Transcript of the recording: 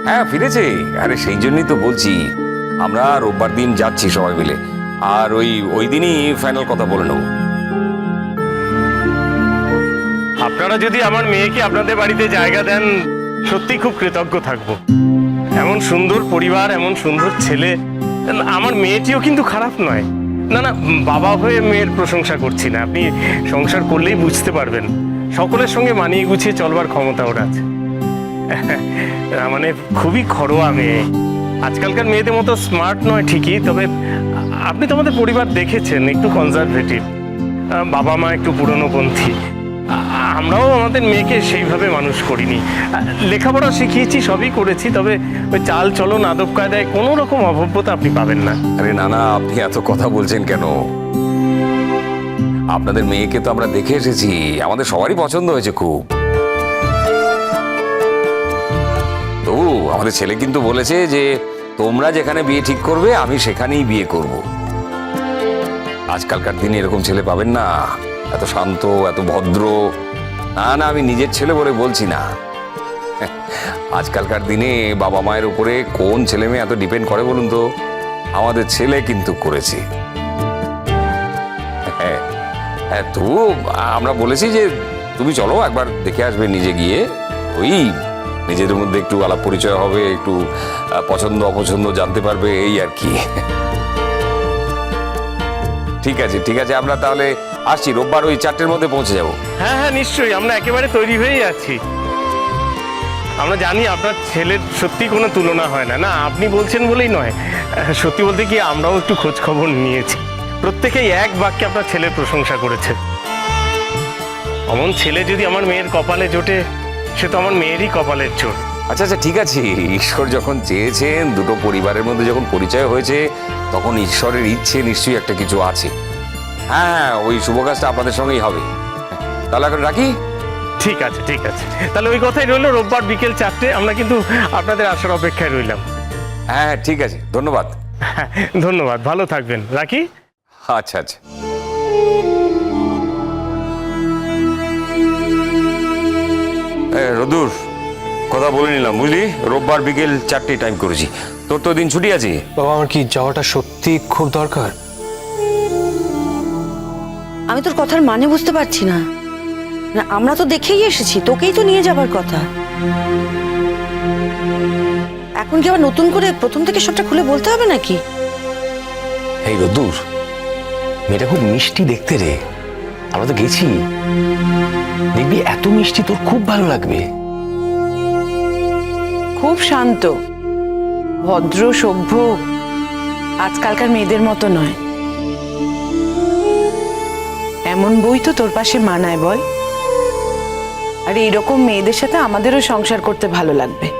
হ্যাঁ ফিরেছে। আরে সেই জন্যই তো বলছি, আমরা রোববার দিন যাচ্ছি সবাই মিলে, আর ওই দিনই ফাইনাল কথা বলে নেবো। আপনারা যদি আমার মেয়েকে আপনাদের বাড়িতে জায়গা দেন, সত্যি খুব কৃতজ্ঞ থাকব। এমন সুন্দর পরিবার, এমন সুন্দর ছেলে। আমার মেয়েটিও কিন্তু খারাপ নয়। না না, বাবা হয়ে মেয়ের প্রশংসা করছি না, আপনি সংসার করলেই বুঝতে পারবেন। সকলের সঙ্গে মানিয়ে গুছিয়ে চলবার ক্ষমতা ওর আছে। মানে খুবই ঘরোয়া মেয়ে। আজকালকার মেয়েদের মতো স্মার্ট নয় ঠিকই, তবে আপনি তো আমাদের পরিবার দেখেছেন, একটু কনজারভেটিভ, বাবা মা একটু পুরনোপন্থী। আমরাও আমাদের মেয়েকে সেইভাবে মানুষ করিনি। লেখাপড়া শিখিয়েছি, সবই করেছি, তবে ওই চাল চলন আদব কায়দায় কোনো রকম অভব্যতা আপনি পাবেন না। আরে না না, আপনি এত কথা বলছেন কেন? আপনাদের মেয়েকে তো আমরা দেখে এসেছি, আমাদের সবারই পছন্দ হয়েছে খুব। তবু আমাদের ছেলে কিন্তু বলেছে যে তোমরা যেখানে বিয়ে ঠিক করবে আমি সেখানেই বিয়ে করব। আজকালকার দিনে এরকম ছেলে পাবেন না, এত শান্ত, এত ভদ্র। না না, আমি নিজের ছেলে বলে বলছি না। আজকালকার দিনে বাবা মায়ের উপরে কোন ছেলে মেয়ে এত ডিপেন্ড করে বলুন তো? আমাদের ছেলে কিন্তু করেছে। হ্যাঁ হ্যাঁ, তো আমরা বলেছি যে তুমি চলো একবার দেখে আসবে নিজে গিয়ে, ওই নিজেদের মধ্যে একটু আলাপ পরিচয় হবে, একটু পছন্দ অপছন্দ জানতে পারবে, এই আর কি। ঠিক আছে ঠিক আছে, আমরা তাহলে আসছি রোববার ওই 4টের মধ্যে পৌঁছে যাব। হ্যাঁ হ্যাঁ নিশ্চয়ই, আমরা একেবারে তৈরি হয়েই আছি। আমরা জানি আপনার ছেলের সত্যি কোনো তুলনা হয় না। না, আপনি বলছেন বলেই নয়, সত্যি বলতে কি আমরাও একটু খোঁজ খবর নিয়েছি। প্রত্যেকেই এক বাক্যে আপনার ছেলের প্রশংসা করেছে। অমন ছেলে যদি আমার মেয়ের কপালে জোটে, সে তো আমার মেয়েরই কপালের জোট। আচ্ছা আচ্ছা ঠিক আছে, ঈশ্বর যখন চেয়েছেন, দুটো পরিবারের মধ্যে যখন পরিচয় হয়েছে, তখন ঈশ্বরের ইচ্ছে নিশ্চয়ই একটা কিছু আছে। হ্যাঁ, ওই শুভ কাজটা আপনাদের সঙ্গেই হবে। তাহলে এখন রাখি। ঠিক আছে ঠিক আছে, তাহলে ওই কথাই রইল, রোববার বিকেল 4টে আমরা কিন্তু আপনাদের আসার অপেক্ষায় রইলাম। হ্যাঁ ঠিক আছে, ধন্যবাদ। ধন্যবাদ, ভালো থাকবেন, রাখি। আচ্ছা আচ্ছা। রদুর কথা বলে নিলাম, বুঝলি? রোববার বিকেল 4টে টাইম করেছি। তোর তো দিন ছুটি আছে। বাবা, আমার কি যাওয়াটা সত্যি খুব দরকার? আমি তোর কথার মানে বুঝতে পারছি না। না, আমরা তো দেখেই এসেছি, তোকেই তো নিয়ে যাবার কথা। এখন কি আবার নতুন করে প্রথম থেকে সবটা খুলে বলতে হবে নাকি? এই রোদ্দুর, মেয়েটা খুব মিষ্টি দেখতে রে। আমরা তো গেছি, দেখবি এত মিষ্টি, তোর খুব ভালো লাগবে। খুব শান্ত, ভদ্র, সভ্য, আজকালকার মেয়েদের মতো নয়। এমন বই তো তোর পাশে মানায় বল? আর এইরকম মেয়েদের সাথে আমাদেরও সংসার করতে ভালো লাগবে।